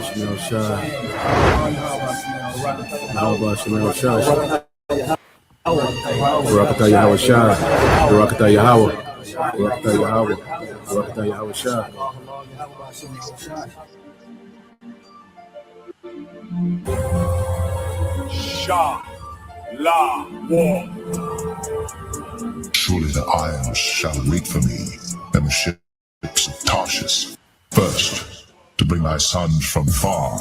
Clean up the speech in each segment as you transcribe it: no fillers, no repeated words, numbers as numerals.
Shemel Shai. Yahweh Shemel Shai. Barakatah Yahweh Shai. Barakatah Yahweh. Barakatah Yahweh. Barakatah Yahweh Shai. Shah La War. Surely the isles shall wait for me, and the ships of Tarshish. First, to bring thy sons from far,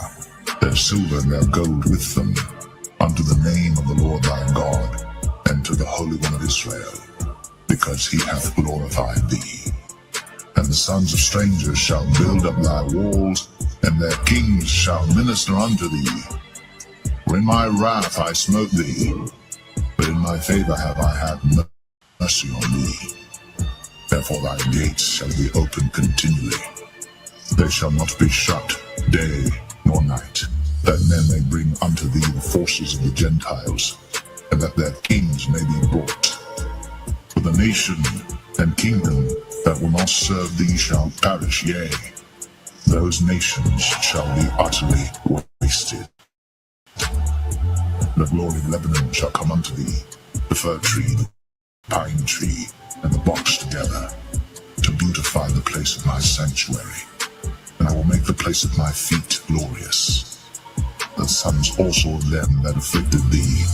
their silver and their gold with them, unto the name of the Lord thy God, and to the Holy One of Israel, because he hath glorified thee. And the sons of strangers shall build up thy walls, and their kings shall minister unto thee. For in my wrath I smote thee, but in my favor have I had mercy on thee. Therefore thy gates shall be open continually. They shall not be shut day nor night, that men may bring unto thee the forces of the Gentiles, and that their kings may be brought. For the nation and kingdom that will not serve thee shall perish, yea, those nations shall be utterly wasted. The glory of Lebanon shall come unto thee, the fir tree, the pine tree, and the box together, to beautify the place of my sanctuary. And I will make the place of my feet glorious. The sons also of them that afflicted thee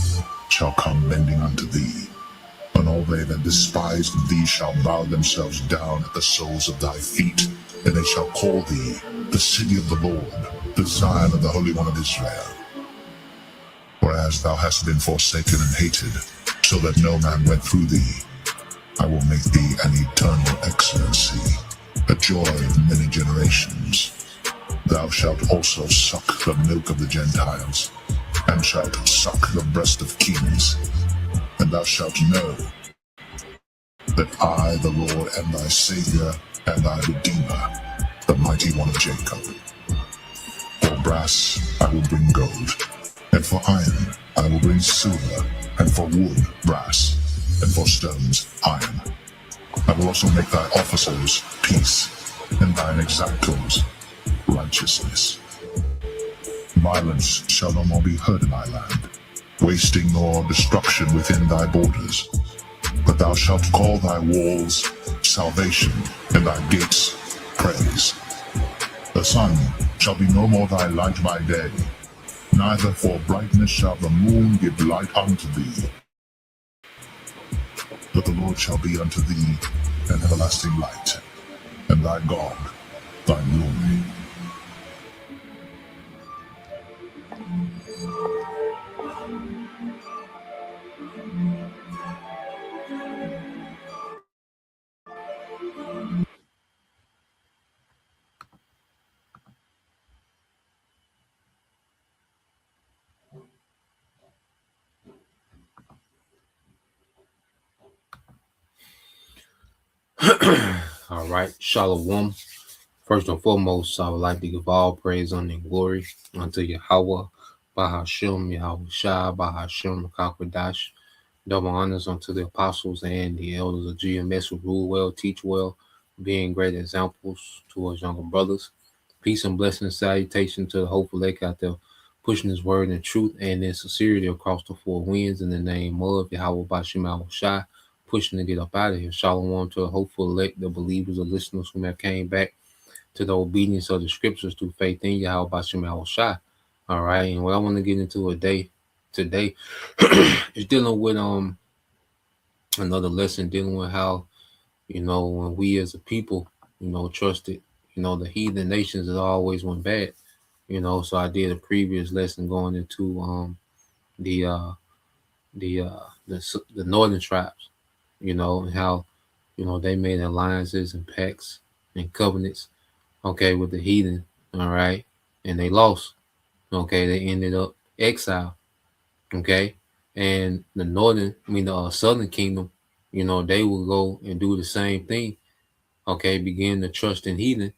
shall come bending unto thee, and all they that despised thee shall bow themselves down at the soles of thy feet, and they shall call thee the city of the Lord, the Zion of the Holy One of Israel. Whereas thou hast been forsaken and hated, so that no man went through thee, I will make thee an eternal excellency, a joy of many generations. Thou shalt also suck the milk of the Gentiles, and shalt suck the breast of kings, and thou shalt know that I, the Lord, am thy Savior and thy Redeemer, the mighty one of Jacob. For brass I will bring gold, and for iron I will bring silver, and for wood brass, and for stones iron. I will also make thy officers peace, and thine exactors righteousness. Violence shall no more be heard in thy land, wasting nor destruction within thy borders. But thou shalt call thy walls salvation, and thy gates praise. The sun shall be no more thy light by day, neither for brightness shall the moon give light unto thee. But the Lord shall be unto thee an everlasting light, and thy God thy glory. All right, Shalom. First and foremost, I would like to give all praise, honor, and glory unto Yahweh, Bahashem, Yahweh Shai, Bahashem, Kakwadash. Double honors unto the apostles and the elders of GMS who rule well, teach well, being great examples towards younger brothers. Peace and blessing, salutation to the hopeful lake out there, pushing his word in truth and in sincerity across the four winds in the name of Yahweh Bashem Yahweh Shai, pushing to get up out of here. Shalom to the hopeful elect, the believers, the listeners who have came back to the obedience of the scriptures through faith in Yahweh Bashem Yahweh Shai. All right, and what I want to get into today is dealing with another lesson, dealing with how, when we as a people, trusted, the heathen nations has always went bad. So I did a previous lesson going into the northern tribes, and how, they made alliances and pacts and covenants, okay, with the heathen, all right, and they lost, okay, they ended up exiled, okay, and the southern kingdom, they will go and do the same thing, okay, begin to trust in heathen,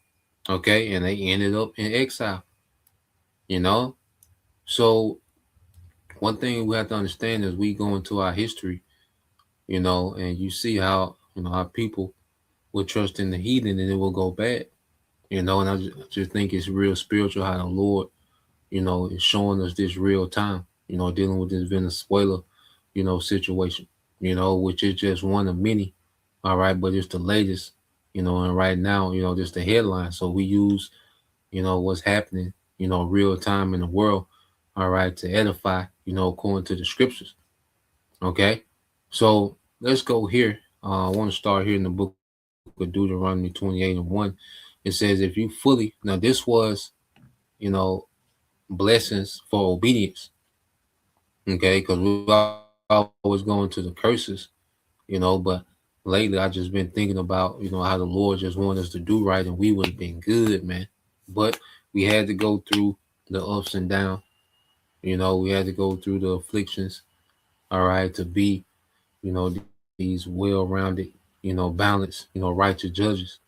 okay, and they ended up in exile, so one thing we have to understand is we go into our history, and you see how, our people will trust in the heathen and it will go bad, And I just think it's real spiritual how the Lord, is showing us this real time, dealing with this Venezuela, situation, which is just one of many. All right, but it's the latest, and right now, just the headline. So we use, what's happening, real time in the world, all right, to edify, according to the scriptures. Okay. So let's go here. I want to start here in the book of Deuteronomy 28 and 1. It says, if you fully, now this was, you know, blessings for obedience. Okay. Because we always go into the curses, but lately I just been thinking about, how the Lord just wanted us to do right and we would have been good, man. But we had to go through the ups and downs. We had to go through the afflictions, all right, to be, these well-rounded, balanced, righteous judges.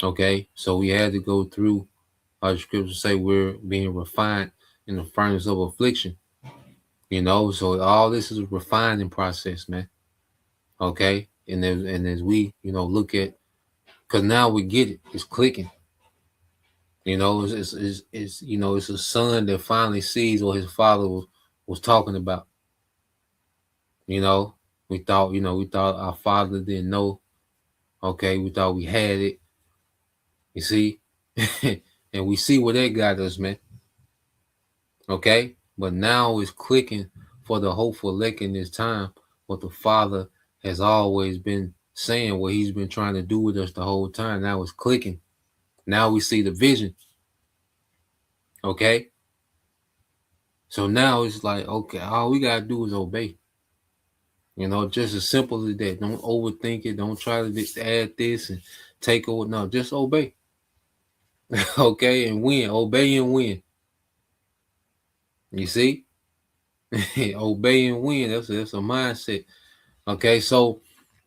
Okay. So we had to go through, the scriptures say we're being refined in the furnace of affliction. So all this is a refining process, man. Okay. And as we, look at, because now we get it, it's clicking. It's a son that finally sees what his father was talking about. You know, we thought our father didn't know. Okay, we thought we had it. You see, and we see where that got us, man. Okay, but now it's clicking for the hopeful elect in this time. What the Father has always been saying, what He's been trying to do with us the whole time. Now it's clicking. Now we see the vision. Okay, so now it's like, okay, all we gotta do is obey. Just as simple as that. Don't overthink it. Don't try to add this and take over. No, just obey. Okay, and win. Obey and win. You see, obey and win. That's a mindset. Okay, so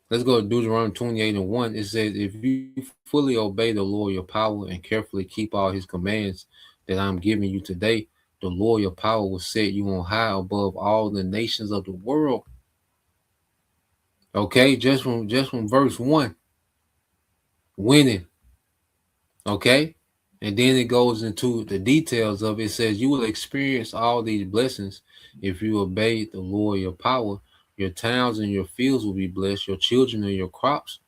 let's go to Deuteronomy 28 and 1. It says, if you fully obey the Lord your power and carefully keep all his commands that I'm giving you today, the Lord your power will set you on high above all the nations of the world. Okay, just from verse 1, winning. Okay, and then it goes into the details of it. It says you will experience all these blessings if you obey the Lord your power. Your towns and your fields will be blessed. Your children and your crops,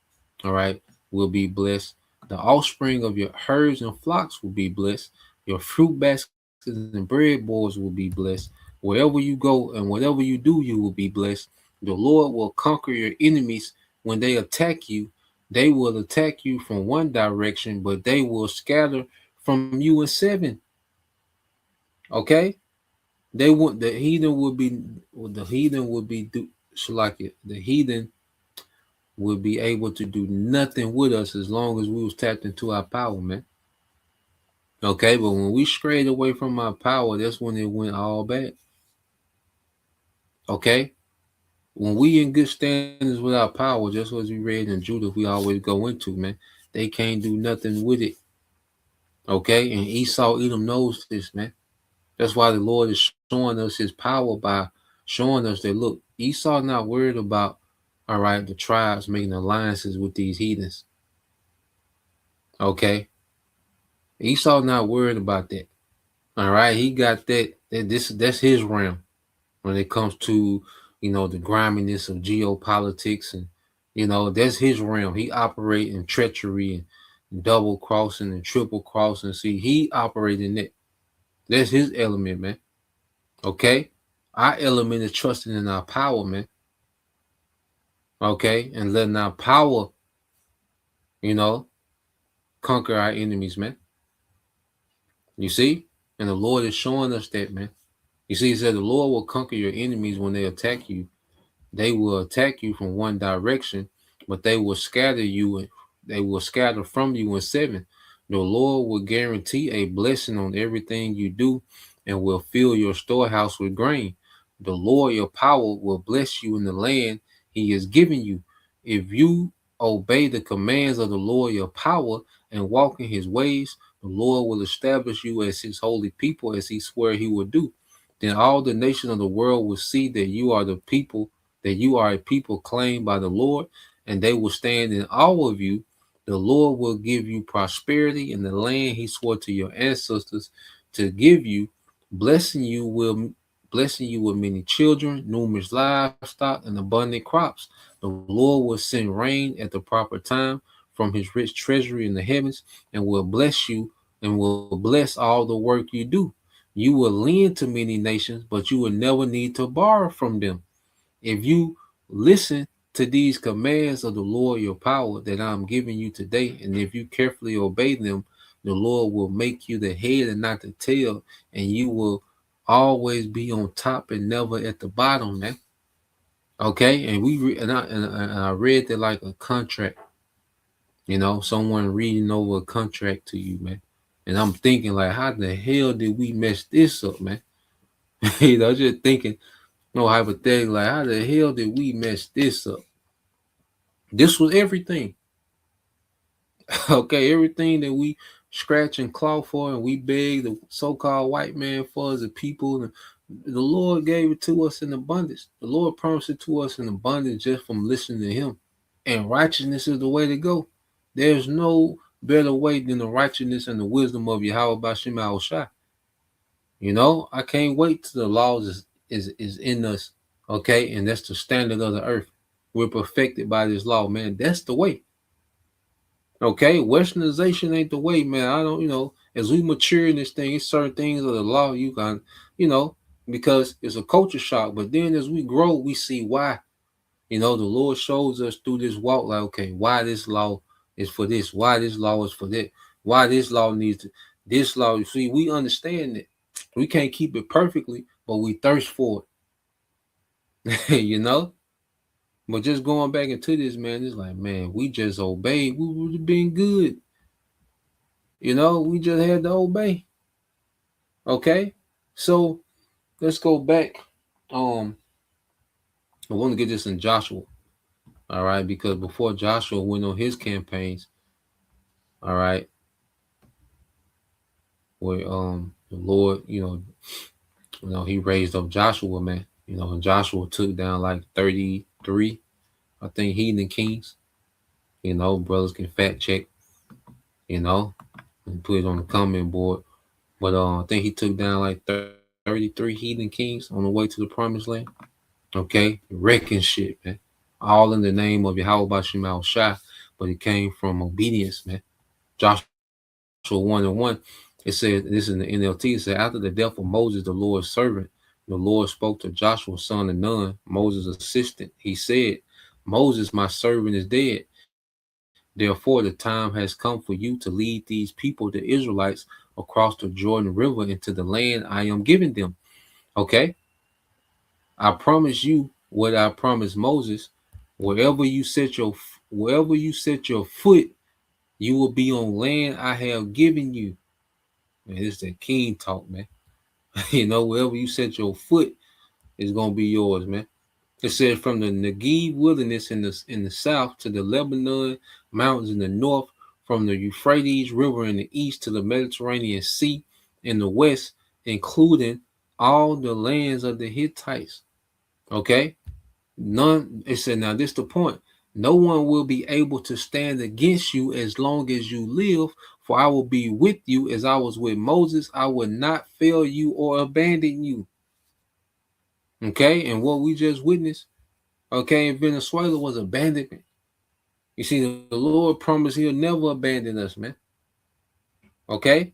all right, will be blessed. The offspring of your herds and flocks will be blessed. Your fruit baskets and breadboards will be blessed. Wherever you go and whatever you do, you will be blessed. The Lord will conquer your enemies when they attack you. They will attack you from one direction, but they will scatter from you in seven. Okay? They would the heathen would be like it. The heathen would be able to do nothing with us as long as we was tapped into our power, man. Okay, but when we strayed away from our power, that's when it went all bad. Okay, when we in good standings with our power, just as we read in Judah, we always go into, man. They can't do nothing with it. Okay, and Esau Edom knows this, man. That's why the Lord is showing us His power by showing us that look, Esau not worried about, all right, the tribes making alliances with these heathens. Okay, Esau not worried about that. All right, he got that's his realm when it comes to the griminess of geopolitics, and that's his realm. He operate in treachery and double crossing and triple crossing. See, he operate in that. That's his element, man. Okay, our element is trusting in our power, man. Okay, and letting our power, you know, conquer our enemies, man. You see, and the Lord is showing us that, man. You see, He said the Lord will conquer your enemies when they attack you. They will attack you from one direction, but they will scatter you and they will scatter from you in seven. The Lord will guarantee a blessing on everything you do and will fill your storehouse with grain. The Lord, your power, will bless you in the land He has given you. If you obey the commands of the Lord, your power, and walk in His ways, the Lord will establish you as His holy people, as He swore He would do. Then all the nations of the world will see that you are a people claimed by the Lord, and they will stand in awe of you. The Lord will give you prosperity in the land he swore to your ancestors to give you, blessing you will blessing you with many children, numerous livestock, and abundant crops. The Lord will send rain at the proper time from his rich treasury in the heavens, and will bless you and will bless all the work you do. You will lend to many nations, but you will never need to borrow from them. If you listen to these commands of the Lord your power that I'm giving you today, and if you carefully obey them, the Lord will make you the head and not the tail, and you will always be on top and never at the bottom, man. Okay, and I read that like a contract, someone reading over a contract to you, man. And I'm thinking like, how the hell did we mess this up, man? Just thinking, no hypothetical, like how the hell did we mess this up? This was everything. Okay, everything that we scratch and claw for and we beg the so-called white man for as a people, the Lord gave it to us in abundance. The Lord promised it to us in abundance just from listening to him. And righteousness is the way to go. There's no better way than the righteousness and the wisdom of Yahweh Bashim Al Shai. I can't wait till the laws is in us. Okay, and that's the standard of the earth. We're perfected by this law, man. That's the way. Okay, westernization ain't the way, man. I don't, as we mature in this thing, it's certain things of the law you can, because it's a culture shock. But then as we grow, we see why. The Lord shows us through this walk, like, okay, why this law is for this, why this law is for that, why this law needs to, this law. See, we understand it. We can't keep it perfectly, but we thirst for it. But just going back into this, man, it's like, man, we just obeyed. We would have been good. We just had to obey. Okay? So let's go back. I want to get this in Joshua. All right, because before Joshua went on his campaigns, all right, where the Lord, he raised up Joshua, man. And Joshua took down like 33, I think, heathen kings. Brothers can fact check, and put it on the comment board. But I think he took down like 33 heathen kings on the way to the promised land. Okay, wrecking shit, man. All in the name of Yahweh Bashim Al Shai, but it came from obedience, man. Joshua 1:1, it said, this is in the NLT, it said, after the death of Moses, the Lord's servant, the Lord spoke to Joshua, son of Nun, Moses' assistant. He said, Moses, my servant, is dead. Therefore, the time has come for you to lead these people, the Israelites, across the Jordan River into the land I am giving them. Okay? I promise you what I promised Moses. Wherever you set your foot, you will be on land I have given you. Man, this is the king talk, man. Wherever you set your foot is gonna be yours, man. It says from the Negev wilderness in the south to the Lebanon mountains in the north, from the Euphrates River in the east to the Mediterranean Sea in the west, including all the lands of the Hittites. Okay? None, it said, now this is the point. No one will be able to stand against you as long as you live, for I will be with you as I was with Moses. I will not fail you or abandon you. Okay, and what we just witnessed, okay, in Venezuela was abandonment. You see, the Lord promised he'll never abandon us, man. Okay?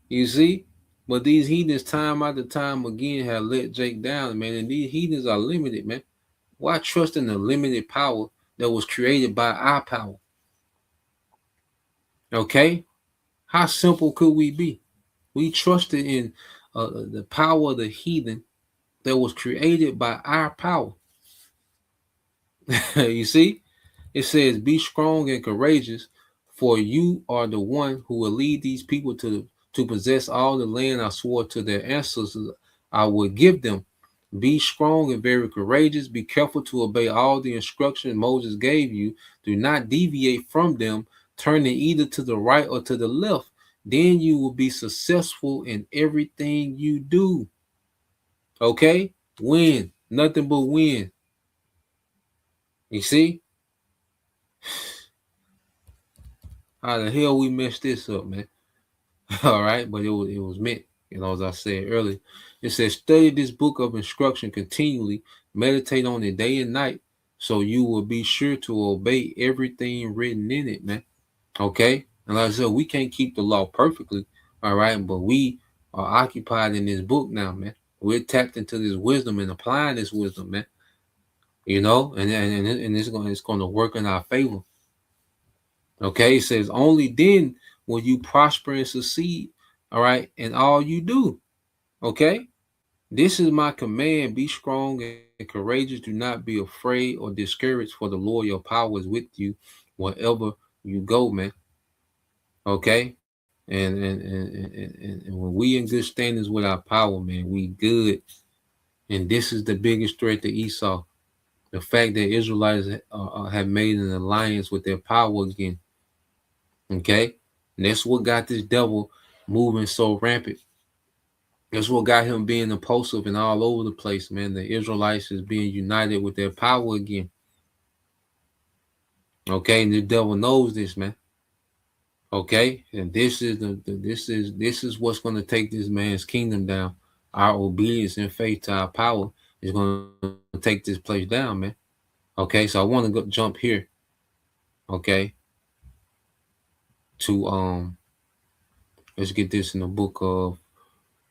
You see? But these heathens time after time again have let Jake down, man. And these heathens are limited, man. Why trust in the limited power that was created by our power? Okay? How simple could we be? We trusted in the power of the heathen that was created by our power. You see? It says, be strong and courageous, for you are the one who will lead these people to possess all the land I swore to their ancestors I would give them. Be strong and very courageous. Be careful to obey all the instructions Moses gave you. Do not deviate from them, turning either to the right or to the left. Then you will be successful in everything you do. Okay? Win. Nothing but win. You see? How the hell we messed this up, man? All right, but it was meant, as I said earlier. It says, study this book of instruction continually, meditate on it day and night, so you will be sure to obey everything written in it, man. Okay? And like I said, we can't keep the law perfectly, all right, but we are occupied in this book now, man. We're tapped into this wisdom and applying this wisdom, man. And it's gonna work in our favor. Okay, it says only then will you prosper and succeed. All right, and all you do. Okay, this is my command: be strong and courageous. Do not be afraid or discouraged, for the Lord your power is with you wherever you go, man. Okay, and when we in good standings with our power, man, we good. And this is the biggest threat to Esau: the fact that Israelites have made an alliance with their power again. Okay, and that's what got this devil moving so rampant. That's what got him being impulsive and all over the place, man. The Israelites is being united with their power again. Okay, and the devil knows this, man. Okay, and this is what's going to take this man's kingdom down. Our obedience and faith to our power is going to take this place down, man. Okay, so I want to go jump here. Okay, to let's get this in the book of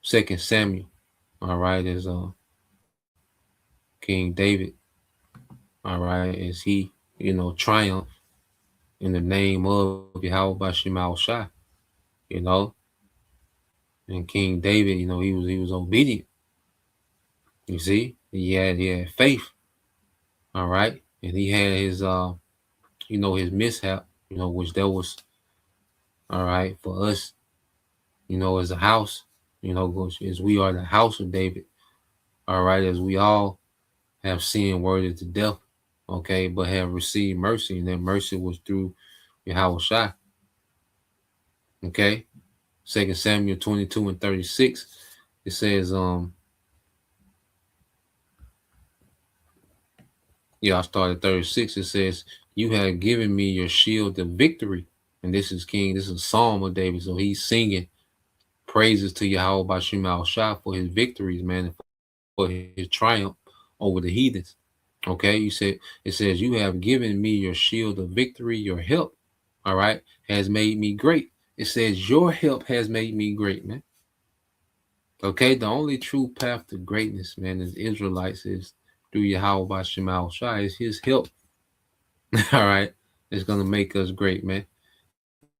Second Samuel. All right, as King David. All right, as he triumph in the name of Yahweh Bashim Shai. You know, and King David, he was obedient. You see, he had faith. All right, and he had his mishap. Which that was all right for us. As a house. As we are the house of David. All right, as we all have sinned worthy to death. Okay, but have received mercy, and that mercy was through Yahweh Shai. Okay, 2 Samuel 22 and 36. It says, I started 36. It says, you have given me your shield of victory. And this is a psalm of David. So he's singing praises to Yahweh Bashim Al Shah for his victories, man, and for his triumph over the heathens. Okay, it says, you have given me your shield of victory, your help, all right, has made me great. It says, your help has made me great, man. Okay, the only true path to greatness, man, as Israelites is through Yahweh Bashim Al Shai, is his help. All right, it's going to make us great, man.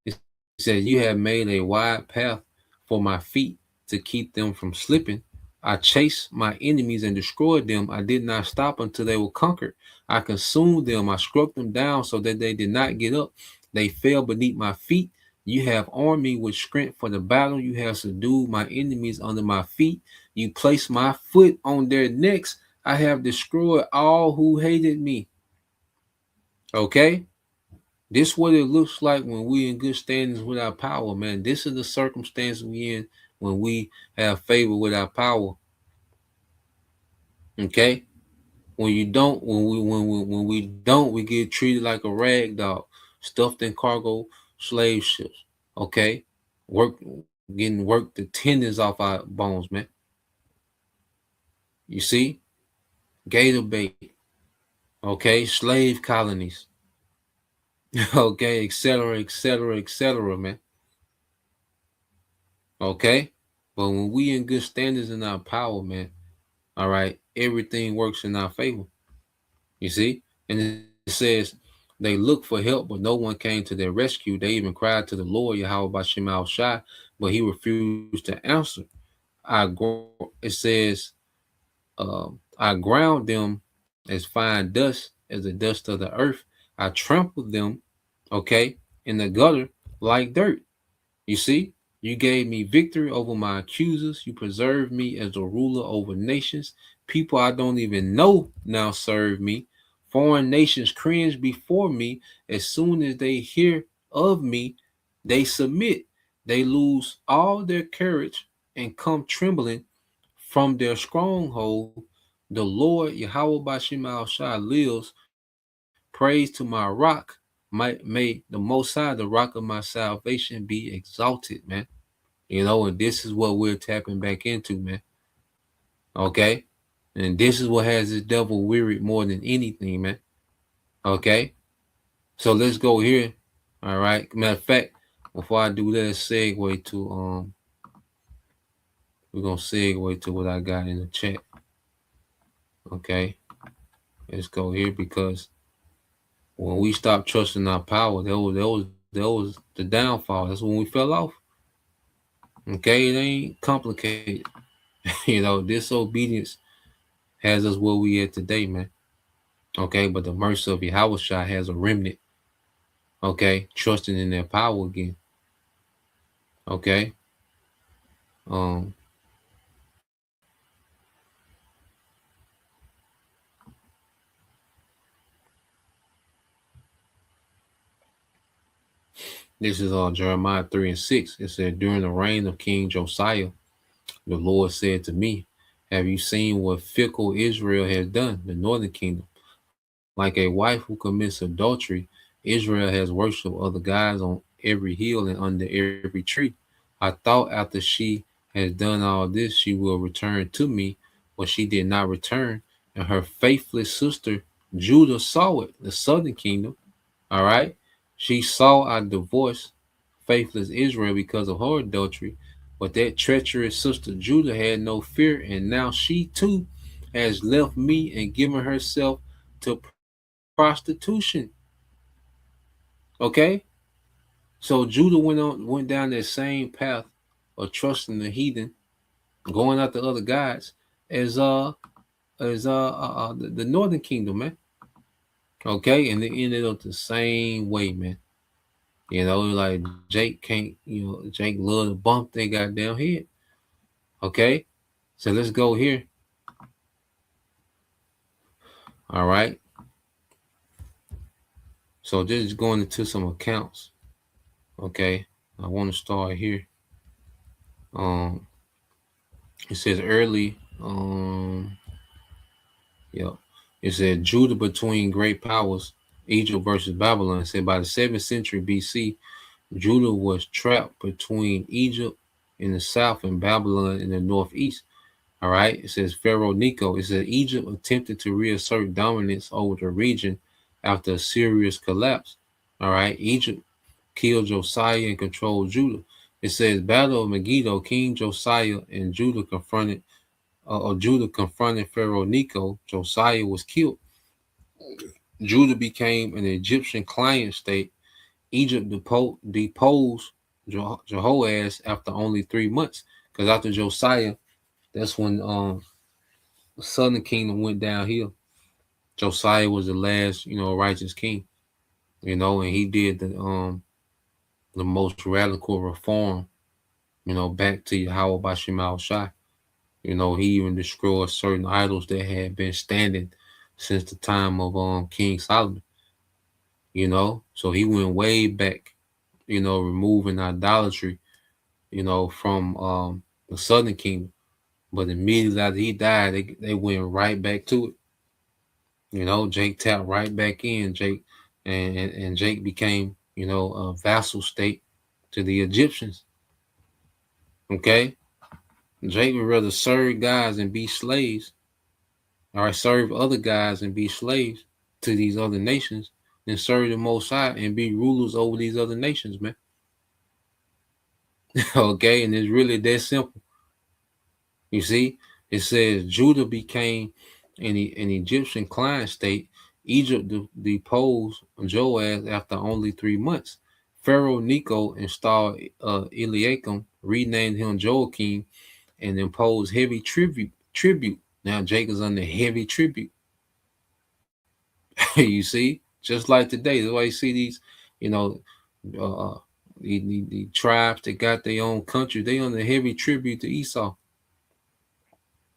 It says, you have made a wide path for my feet to keep them from slipping. I chased my enemies and destroyed them. I did not stop until they were conquered. I consumed them. I struck them down so that they did not get up. They fell beneath my feet. You have armed me with strength for the battle. You have subdued my enemies under my feet. You placed my foot on their necks. I have destroyed all who hated me. Okay? This is what it looks like when we in good standings with our power, man. This is the circumstance we in when we have favor with our power. Okay? When we don't, we get treated like a rag dog, stuffed in cargo slave ships. Okay? Getting worked the tendons off our bones, man. You see? Gator bait. Okay, slave colonies. Okay, etc., etc., etc., man. Okay? But when we in good standards in our power, man, all right, everything works in our favor. You see? And it says they looked for help, but no one came to their rescue. They even cried to the Lord, Yahweh Bashim Al Shai, but he refused to answer. It says, I ground them as fine dust, as the dust of the earth. I trampled them, okay, in the gutter like dirt. You see, you gave me victory over my accusers. You preserved me as a ruler over nations. People I don't even know now serve me. Foreign nations cringe before me. As soon as they hear of me, they submit. They lose all their courage and come trembling from their stronghold. The Lord Yahweh Bashim Al Shai lives. Praise to my rock. may the Most High, the rock of my salvation, be exalted, man. And this is what we're tapping back into, man. Okay? And this is what has this devil wearied more than anything, man. Okay? So let's go here. All right. Matter of fact, before I do that, segue to we're gonna segue to what I got in the chat. Okay. Let's go here because when we stopped trusting our power, there was the downfall. That's when we fell off. Okay, it ain't complicated. Disobedience has us where we at today, man. Okay, but the mercy of Yahweh Shai has a remnant. Okay, trusting in their power again. Okay. Um, this is Jeremiah 3 and 6. It said, during the reign of King Josiah, the Lord said to me, have you seen what fickle Israel has done, the northern kingdom? Like a wife who commits adultery, Israel has worshipped other gods on every hill and under every tree. I thought after she has done all this, she will return to me, but she did not return. And her faithless sister Judah saw it, the southern kingdom. All right. She saw our divorce, faithless Israel, because of her adultery. But that treacherous sister Judah had no fear, and now she too has left me and given herself to prostitution. Okay? So Judah went down that same path of trusting the heathen, going after other gods, as the northern kingdom, man. Okay, and they ended up the same way, man. Like Jake can't, Jake love to bump their goddamn head. Okay, so let's go here. All right. So this is going into some accounts. Okay, I want to start here. It says early. Yeah, it said Judah between great powers, Egypt versus Babylon. It said by the 7th century BC, Judah was trapped between Egypt in the south and Babylon in the northeast. All right. It says Pharaoh Necho. It says Egypt attempted to reassert dominance over the region after Assyria's collapse. All right. Egypt killed Josiah and controlled Judah. It says Battle of Megiddo, King Josiah and Judah confronted Pharaoh Necho. Josiah was killed. Judah became an Egyptian client state. Egypt deposed Jehoaz after only 3 months. Because after Josiah, that's when the southern kingdom went downhill. Josiah was the last, righteous king, and he did the most radical reform, back to Yahweh Bashim Shai. He even destroyed certain idols that had been standing since the time of King Solomon. So he went way back, removing idolatry, from the southern kingdom. But immediately after he died, they went right back to it. Jake tapped right back in. And Jake became, a vassal state to the Egyptians. Okay, Jake would rather serve guys and be slaves, or serve other guys and be slaves to these other nations, than serve the Most High and be rulers over these other nations, man. Okay, and it's really that simple. You see, it says Judah became an Egyptian client state. Egypt deposed Joaz after only 3 months. Pharaoh Necho installed Eliakim, renamed him Joachim, and imposed heavy tribute. Now Jacob's under heavy tribute. You see, just like today, that's why you see these, uh, the tribes that got their own country. They under heavy tribute to Esau.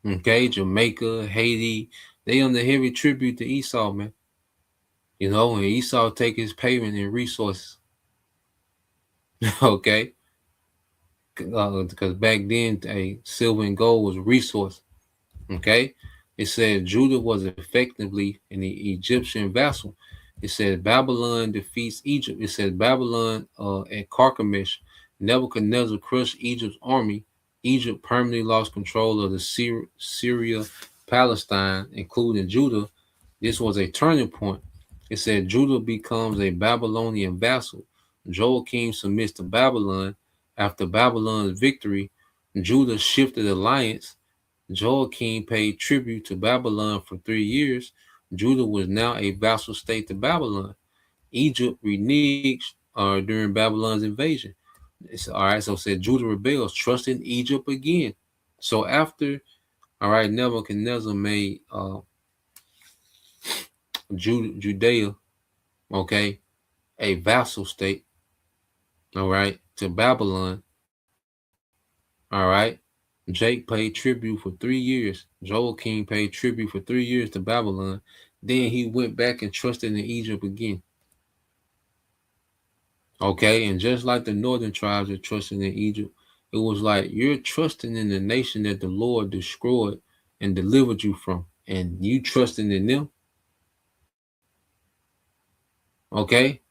Okay, Jamaica, Haiti, they under heavy tribute to Esau, man. And Esau take his payment in resources. Okay, because back then, silver and gold was resource. Okay, it said Judah was effectively an Egyptian vassal. It says Babylon defeats Egypt. It says Babylon at Carchemish, Nebuchadnezzar crushed Egypt's army. Egypt permanently lost control of the Syria, Palestine, including Judah. This was a turning point. It said Judah becomes a Babylonian vassal. Joachim submits to Babylon. After Babylon's victory, Judah shifted alliance. Joachim paid tribute to Babylon for 3 years. Judah was now a vassal state to Babylon. Egypt reneged during Babylon's invasion. All right, so it said Judah rebels, trusting Egypt again. So after, all right, Nebuchadnezzar made Judea, okay, a vassal state, all right, to Babylon. All right, Jake paid tribute for 3 years. Joachim paid tribute for 3 years to Babylon. Then he went back and trusted in Egypt again. Okay, and just like the northern tribes are trusting in Egypt, it was like you're trusting in the nation that the Lord destroyed and delivered you from, and you trusting in them. Okay,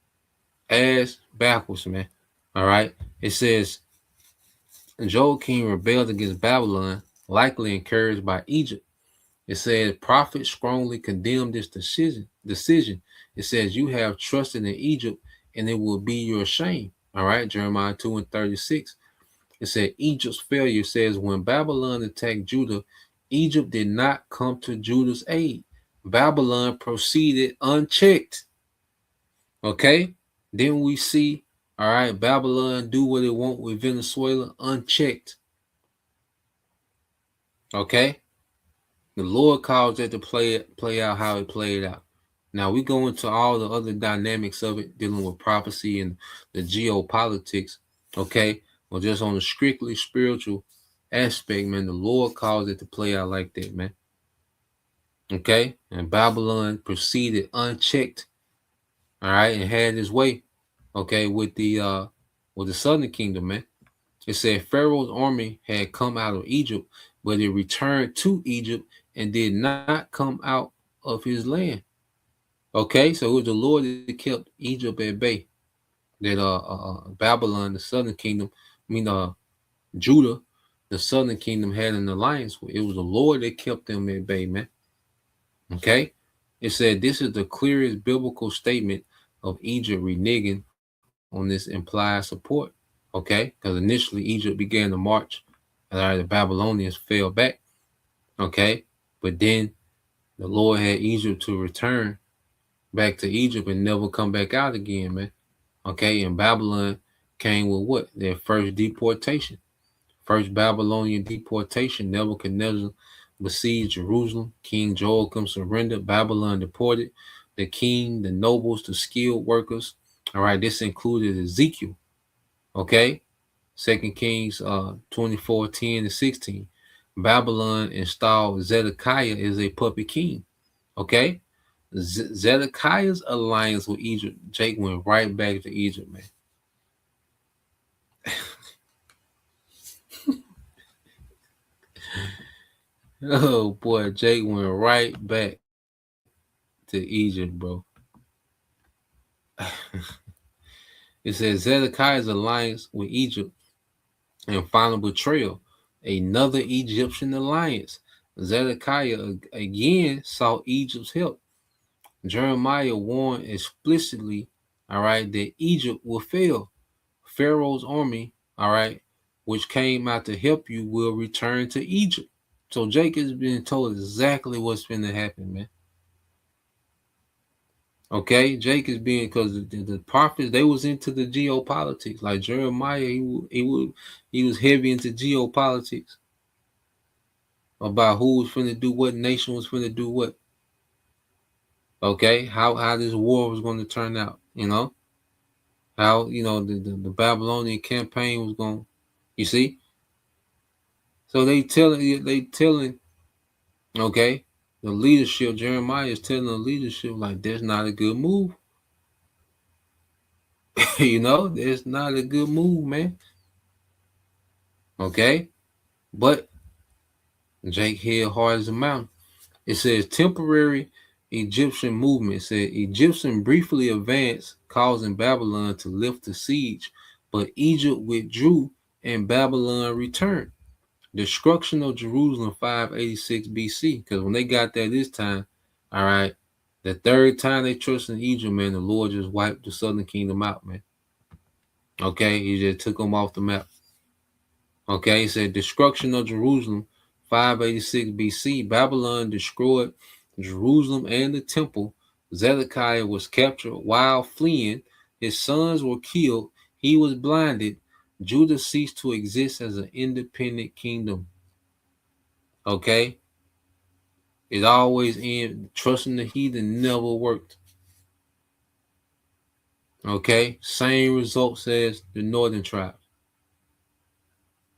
ass backwards, man. All right, it says Joachim rebelled against Babylon, likely encouraged by Egypt. It says prophets strongly condemned this decision. It says you have trusted in Egypt, and it will be your shame. All right, Jeremiah 2:36. It said Egypt's failure says when Babylon attacked Judah, Egypt did not come to Judah's aid. Babylon proceeded unchecked. Okay? Then we see, all right, Babylon do what it want with Venezuela unchecked. Okay? The Lord caused that to play out how it played out. Now we go into all the other dynamics of it, dealing with prophecy and the geopolitics. Okay? Or just on a strictly spiritual aspect, man, the Lord caused it to play out like that, man. Okay? And Babylon proceeded unchecked, all right, and had his way, okay, with the southern kingdom, man. It said Pharaoh's army had come out of Egypt, but it returned to Egypt and did not come out of his land. Okay, so it was the Lord that kept Egypt at bay. That Babylon, the southern kingdom, Judah, the southern kingdom had an alliance with. It was the Lord that kept them at bay, man. Okay? It said this is the clearest biblical statement of Egypt reneging on this implied support. Okay? Because initially Egypt began to march, and the Babylonians fell back. Okay? But then the Lord had Egypt to return back to Egypt and never come back out again, man. Okay? And Babylon came with what? Their first deportation. First Babylonian deportation, Nebuchadnezzar besieged Jerusalem. King Joachim surrendered. Babylon deported the king, the nobles, the skilled workers. All right, this included Ezekiel. Okay, 2 Kings 24:10-16. Babylon installed Zedekiah as a puppet king. Okay, Zedekiah's alliance with Egypt, Jake went right back to Egypt, man. Oh boy, Jake went right back to Egypt, bro. It says Zedekiah's alliance with Egypt and final betrayal, another Egyptian alliance. Zedekiah again sought Egypt's help. Jeremiah warned explicitly, all right, that Egypt will fail. Pharaoh's army, all right, which came out to help you, will return to Egypt. So Jake has been told exactly what's going to happen, man. Okay, Jake is being, because the prophets, they was into the geopolitics. Like Jeremiah, he was heavy into geopolitics about who was finna do what, nation was finna do what. Okay, how this war was going to turn out, how the Babylonian campaign was going, you see. So they telling, okay, the leadership. Jeremiah is telling the leadership like that's not a good move. That's not a good move, man. Okay, but Jake held hard as a mountain. It says temporary Egyptian movement said Egyptian briefly advanced, causing Babylon to lift the siege, but Egypt withdrew and Babylon returned. Destruction of Jerusalem 586 BC. Because when they got there this time, all right, the third time they trusted in Egypt, man, the Lord just wiped the southern kingdom out, man. Okay, he just took them off the map. Okay, he said destruction of Jerusalem 586 BC. Babylon destroyed Jerusalem and the temple. Zedekiah was captured while fleeing. His sons were killed. He was blinded. Judah ceased to exist as an independent kingdom. Okay, it always in trusting the heathen never worked. Okay, same results as the northern tribe.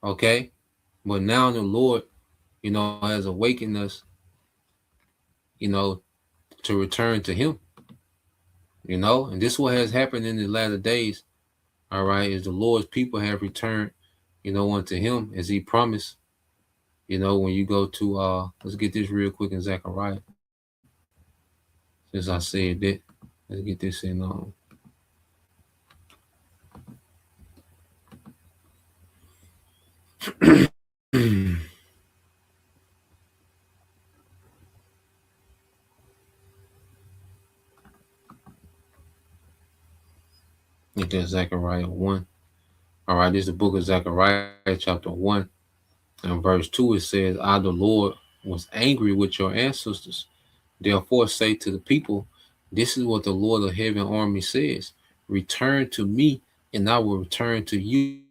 Okay, but now the Lord, has awakened us, you know, to return to Him. And this is what has happened in the latter days. All right, is the Lord's people have returned, unto Him as He promised. When you go to let's get this real quick in Zechariah. Since I said that, let's get this in get that Zechariah 1. All right, this is the book of Zechariah, chapter 1, and verse 2. It says, I, the Lord, was angry with your ancestors. Therefore, say to the people, this is what the Lord of heaven army says. Return to me, and I will return to you,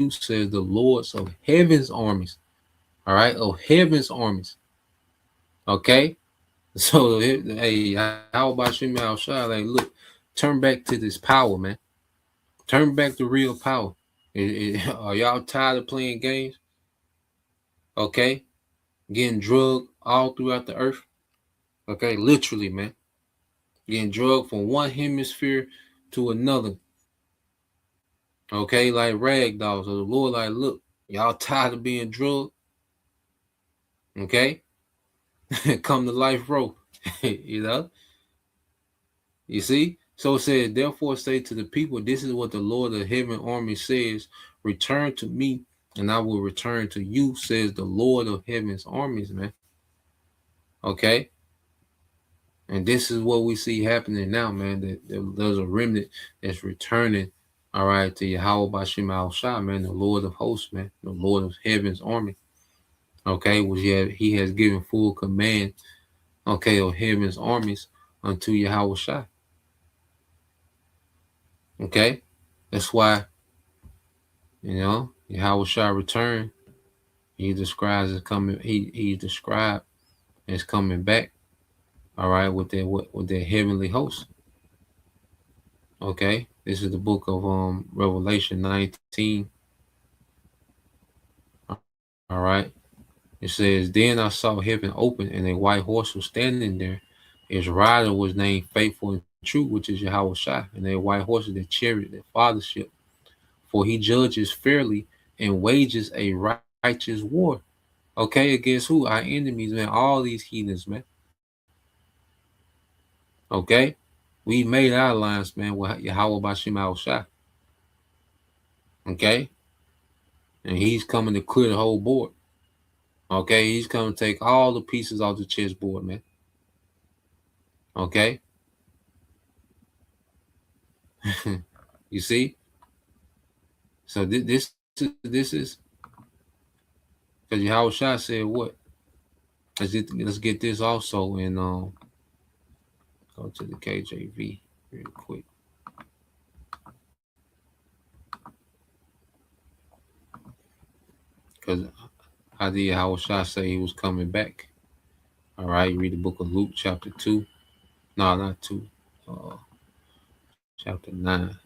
says the Lord of heaven's armies. All right, of heaven's armies. Okay? So, hey, how about Shimei Al-Shai? Like, look, turn back to this power, man. Turn back to real power. Are y'all tired of playing games? Okay? Getting drugged all throughout the earth? Okay, literally, man. Getting drugged from one hemisphere to another. Okay, like rag dolls. So the Lord, like, look, y'all tired of being drugged? Okay? Come to life, bro. You see? So it says, therefore say to the people, this is what the Lord of heaven army says, return to me, and I will return to you, says the Lord of heaven's armies, man. Okay? And this is what we see happening now, man. That there's a remnant that's returning, all right, to Yahweh Bashim Al-Shah, man, the Lord of hosts, man, the Lord of heaven's army. Okay, which he has given full command, okay, of heaven's armies unto Yahweh Shah. Okay, that's why, Yahweh Shah return. He describes as coming. He described as coming back. All right, with their heavenly host. Okay, this is the book of Revelation 19. All right, it says, then I saw heaven open, and a white horse was standing there. His rider was named Faithful and True, which is Yahweh Shai, and their white horse is their chariot, their fathership. For he judges fairly and wages a righteous war. Okay, against who? Our enemies, man. All these heathens, man. Okay, we made our alliance, man, with Yahweh Bashim Al-Shai. Okay, and he's coming to clear the whole board. Okay, he's coming to take all the pieces off the chessboard, man. Okay, you see. So this is because Yahweh Shai said what? Let's get this also in go to the KJV real quick. Because how did Yahweh Shai say he was coming back? All right, you read the book of Luke, chapter 2. No, not 2. Chapter 9.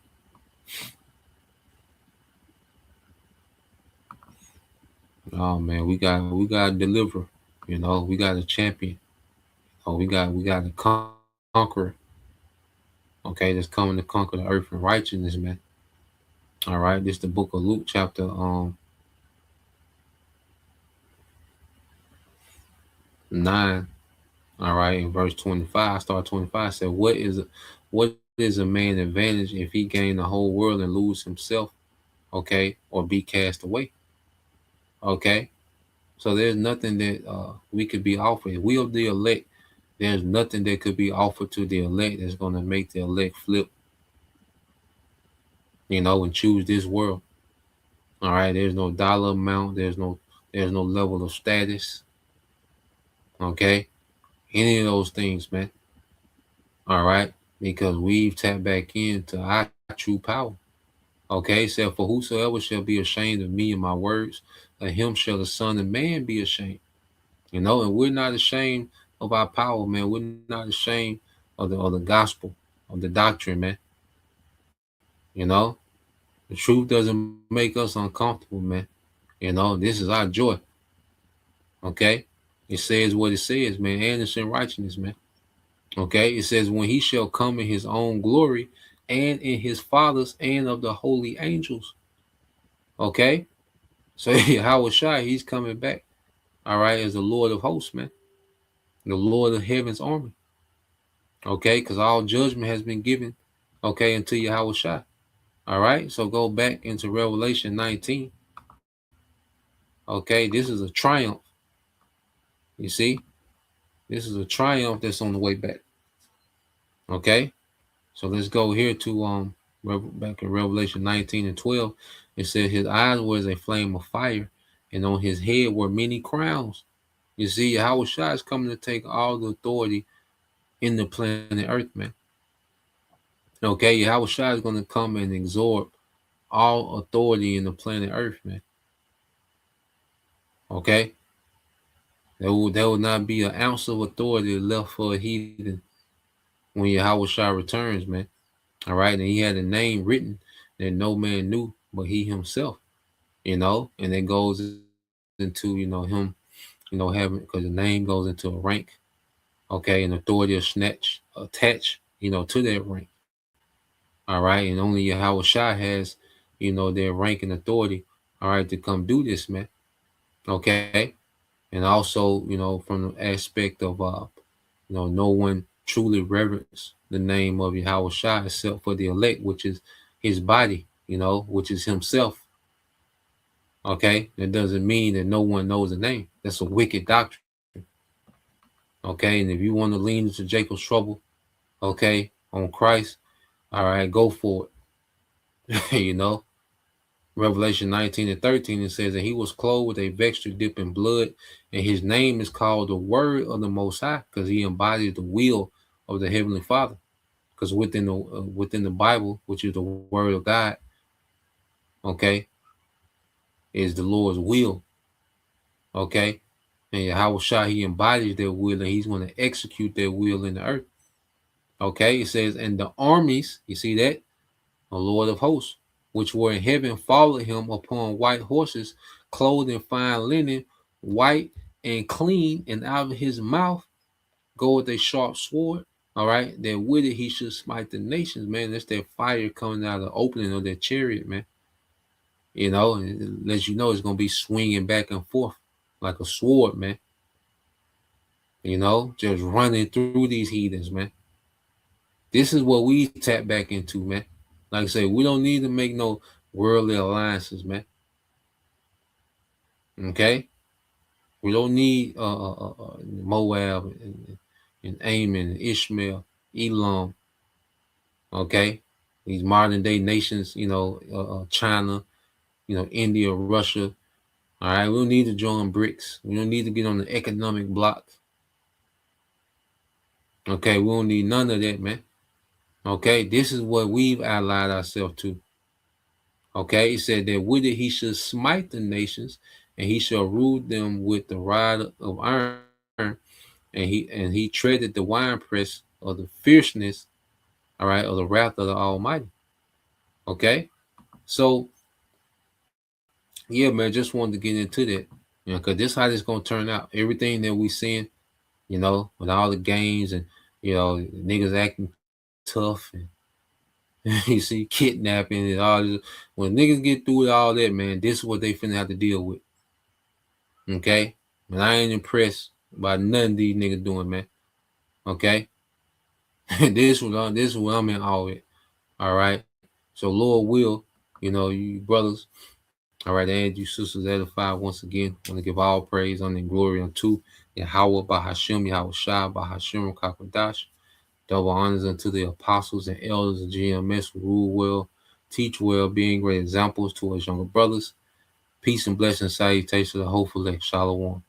Oh man, we got to deliver. We got a champion. Oh, we got a conqueror. Okay, that's coming to conquer the earth in righteousness, man. All right, this is the book of Luke, chapter 9. All right, in verse 25, start 25 said, what is a man advantage if he gain the whole world and lose himself, okay, or be cast away? Okay. So there's nothing that we could be offered. If we are the elect, there's nothing that could be offered to the elect that's going to make the elect flip, and choose this world. All right. There's no dollar amount. There's no level of status. Okay. Any of those things, man. All right. Because we've tapped back into our true power. Okay. Said, for whosoever shall be ashamed of me and my words, of him shall the Son of Man be ashamed. And we're not ashamed of our power, man. We're not ashamed of the gospel, of the doctrine, man. You know, the truth doesn't make us uncomfortable, man. This is our joy. Okay, it says what it says, man, and it's in righteousness, man. Okay, it says when he shall come in his own glory and in his father's and of the holy angels. Okay, so Howard Shai, he's coming back. All right, as the Lord of hosts, man, the Lord of heaven's army. Okay, because all judgment has been given, okay, unto Yahweh Shai. All right, so go back into Revelation 19. Okay, this is a triumph. You see, this is a triumph that's on the way back. Okay, so let's go here to back in Revelation 19 and 12. It says his eyes were as a flame of fire, and on his head were many crowns. You see, Yahweh Shai is coming to take all the authority in the planet Earth, man. Okay, Yahweh Shai is going to come and absorb all authority in the planet Earth, man. Okay, there will not be an ounce of authority left for a heathen when Yahweh Shai returns, man. All right, and he had a name written that no man knew but he himself. And it goes into him, having, because the name goes into a rank, okay, and authority is attached, to that rank. All right, and only Yahweh Shai has, their rank and authority, all right, to come do this, man. Okay, and also, from the aspect of no one truly reverence the name of Yahweh Shai except for the elect, which is his body, which is himself. Okay, that doesn't mean that no one knows the name. That's a wicked doctrine. Okay, and if you want to lean into Jacob's trouble, okay, on Christ, all right, go for it. Revelation 19 and 13, it says that he was clothed with a vesture dipped in blood, and his name is called the Word of the Most High, because he embodies the will of the Heavenly Father. Because within the Bible, which is the Word of God, okay, is the Lord's will. Okay, and Yahweh Shai, he embodies their will, and he's going to execute their will in the earth. Okay, it says, and the armies, you see that, the Lord of hosts, which were in heaven, followed him upon white horses, clothed in fine linen, white and clean, and out of his mouth goeth a sharp sword. All right, that with it he should smite the nations, man. That's that fire coming out of the opening of that chariot, man. And it lets you know it's going to be swinging back and forth like a sword, man. Just running through these heathens, man. This is what we tap back into, man. Like I say, we don't need to make no worldly alliances, man. Okay? We don't need Moab and Ammon and Ishmael, Elam. Okay? These modern day nations, China, India, Russia. All right? We don't need to join BRICS. We don't need to get on the economic block. Okay? We don't need none of that, man. Okay? This is what we've allied ourselves to. Okay, he said that with it he should smite the nations, and he shall rule them with the rod of iron, and he treaded the winepress of the fierceness, all right, of the wrath of the Almighty. Okay, so yeah, man, just wanted to get into that, because this is how this gonna turn out. Everything that we seeing, with all the games and niggas acting tough and you see kidnapping and all this. When niggas get through with all that, man, this is what they finna have to deal with. Okay? And I ain't impressed by none of these niggas doing, man. Okay, this is what I'm in awe with. All right. So Lord will, you brothers, all right, and you sisters edified once again. I want to give all praise, honor, and glory unto Yahweh Bahashem, Yahweh Shai, Bahashem, Kakwadash. Double honors unto the apostles and elders of GMS who rule well, teach well, being great examples to us younger brothers. Peace and blessing, salutation to the hopeful elect. Shalom.